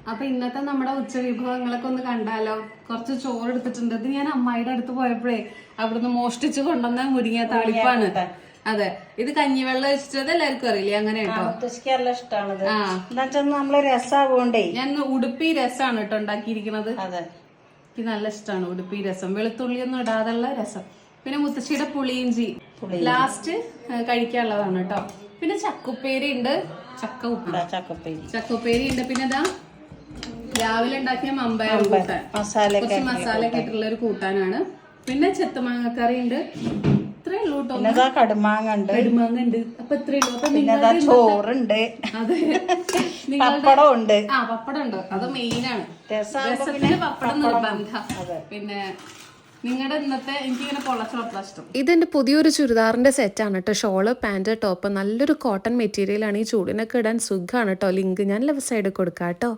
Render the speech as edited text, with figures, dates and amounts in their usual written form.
അപ്പൊ ഇന്നത്തെ നമ്മുടെ ഉച്ച വിഭവങ്ങളൊക്കെ ഒന്ന് കണ്ടാലോ. കുറച്ച് ചോറ് എടുത്തിട്ടുണ്ട്. ഇത് ഞാൻ അമ്മായിയുടെ അടുത്ത് പോയപ്പോഴേ അവിടുന്ന് മോഷ്ടിച്ചു കൊണ്ടുവന്ന മുരിങ്ങ താളിപ്പാണ്. അതെ, ഇത് കഞ്ഞിവെള്ളം വെച്ചിട്ടത് എല്ലാവർക്കും അറിയില്ലേ, അങ്ങനെ കേട്ടോ. നമ്മള് രസാവോണ്ടേ ഞാൻ ഉടുപ്പി രസാണ് കേട്ടോ ഉണ്ടാക്കിയിരിക്കുന്നത്. എനിക്ക് നല്ല ഇഷ്ടമാണ് ഉടുപ്പി രസം, വെളുത്തുള്ളി ഒന്നും ഇടാതുള്ള രസം. പിന്നെ മുത്തശ്ശിയുടെ പുളിയിഞ്ചി ലാസ്റ്റ് കഴിക്കാനുള്ളതാണ് കേട്ടോ. പിന്നെ ചക്കുപ്പേരി ഉണ്ട്, ചക്കുപ്പേരി ഉണ്ട്. പിന്നെ ഇതാ രാവിലെ ഉണ്ടാക്കിയ മമ്പയർ കൂട്ടാൻ, കുറച്ച് മസാല ഒക്കെ ഇട്ടുള്ള ഒരു കൂട്ടാനാണ്. പിന്നെ ചെത്തുമാങ്ങക്കറി ഉണ്ട്. ഇത്രേ ഉള്ളൂ കേട്ടോ. കടുമാങ്ങ ഉണ്ട്. അപ്പൊ ഇത്രേ ഉള്ളൂ. അപ്പൊ ചോറുണ്ട്. അതെ, പപ്പടം ഉണ്ട്. പപ്പടം ഉണ്ട്, അത് മെയിനാണ്. രസത്തിന് പപ്പടം നിർബന്ധ. പിന്നെ നിങ്ങളുടെ ഇന്നത്തെ എനിക്കിങ്ങനെ പൊളച്ച പപ്പടം ഇഷ്ടം. ഇതെന്റെ പുതിയൊരു ചുരിദാറിന്റെ സെറ്റാണ് കേട്ടോ. ഷോള്, പാന്റ്, ടോപ്പ്, നല്ലൊരു കോട്ടൺ മെറ്റീരിയൽ ആണ്. ഈ ചൂടിനൊക്കെ ഇടാൻ സുഖമാണ് കേട്ടോ. ലിങ്ക് ഞാൻ ലെഫ്റ്റ് സൈഡിൽ കൊടുക്കാം കേട്ടോ.